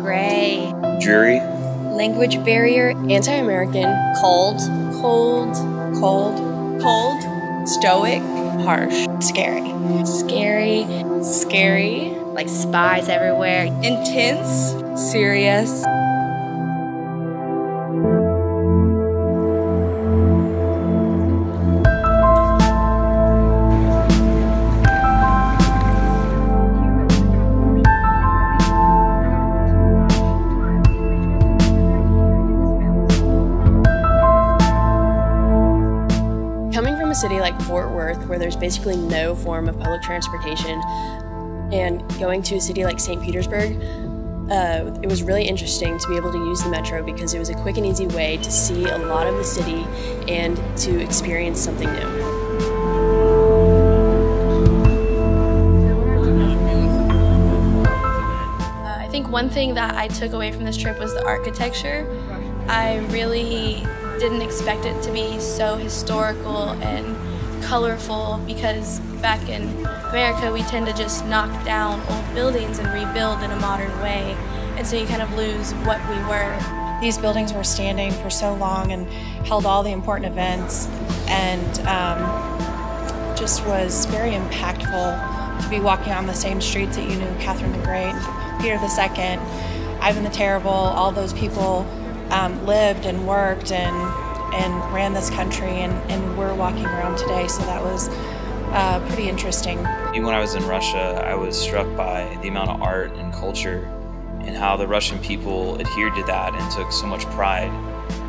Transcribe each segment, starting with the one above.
Gray. Dreary. Language barrier. Anti-American. Cold. Cold. Cold. Cold. Stoic. Harsh. Scary. Scary. Scary. Like spies everywhere. Intense. Serious. Coming from a city like Fort Worth, where there's basically no form of public transportation, and going to a city like St. Petersburg, it was really interesting to be able to use the metro because it was a quick and easy way to see a lot of the city and to experience something new. I think one thing that I took away from this trip was the architecture. I really didn't expect it to be so historical and colorful because back in America we tend to just knock down old buildings and rebuild in a modern way, and so you kind of lose what we were. These buildings were standing for so long and held all the important events, and just was very impactful to be walking on the same streets that you knew Catherine the Great, Peter II, Ivan the Terrible, all those people lived and worked and ran this country, and we're walking around today, so that was pretty interesting. When I was in Russia, I was struck by the amount of art and culture and how the Russian people adhered to that and took so much pride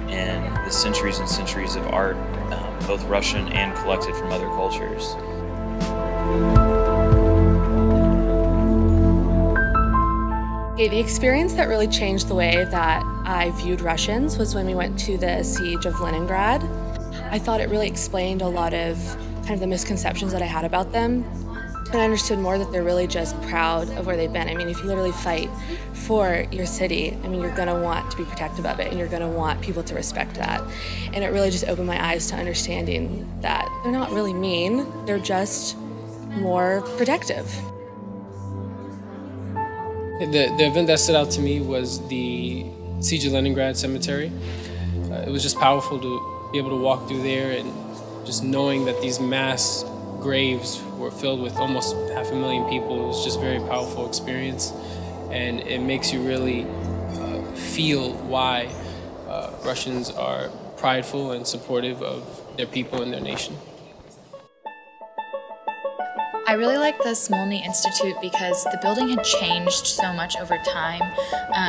in the centuries and centuries of art, both Russian and collected from other cultures. The experience that really changed the way that I viewed Russians was when we went to the siege of Leningrad. I thought it really explained a lot of kind of the misconceptions that I had about them, and I understood more that they're really just proud of where they've been. I mean, if you literally fight for your city, I mean, you're gonna want to be protective of it, and you're gonna want people to respect that. And it really just opened my eyes to understanding that they're not really mean, they're just more protective. The event that stood out to me was the Siege of Leningrad Cemetery. It was just powerful to be able to walk through there and just knowing that these mass graves were filled with almost 500,000 people. It was just a very powerful experience, and it makes you really feel why Russians are prideful and supportive of their people and their nation. I really like the Smolny Institute because the building had changed so much over time.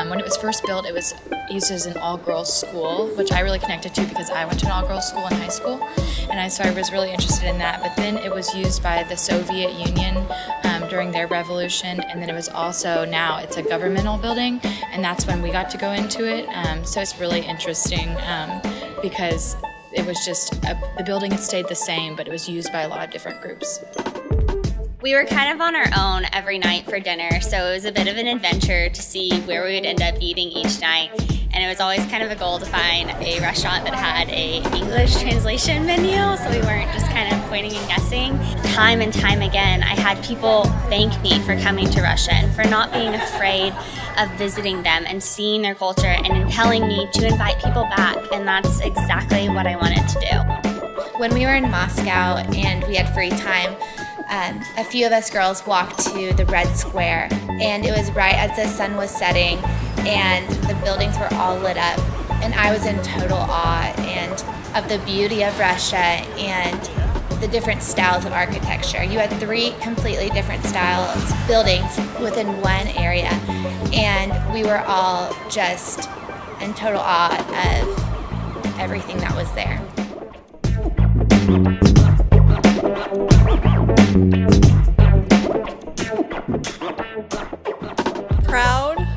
When it was first built, it was used as an all-girls school, which I really connected to because I went to an all-girls school in high school, and so I was really interested in that. But then it was used by the Soviet Union during their revolution, and then it was also, now it's a governmental building, and that's when we got to go into it. So it's really interesting because it was just, the building had stayed the same, but it was used by a lot of different groups. We were kind of on our own every night for dinner, so it was a bit of an adventure to see where we would end up eating each night. And it was always kind of a goal to find a restaurant that had an English translation menu, so we weren't just kind of pointing and guessing. Time and time again, I had people thank me for coming to Russia and for not being afraid of visiting them and seeing their culture and telling me to invite people back, and that's exactly what I wanted to do. When we were in Moscow and we had free time, a few of us girls walked to the Red Square, and it was right as the sun was setting and the buildings were all lit up, and I was in total awe of the beauty of Russia and the different styles of architecture. You had 3 completely different styles buildings within one area, and we were all just in total awe of everything that was there.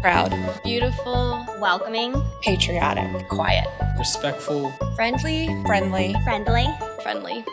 Proud. Beautiful. Welcoming. Patriotic. Quiet. Respectful. Friendly. Friendly. Friendly. Friendly.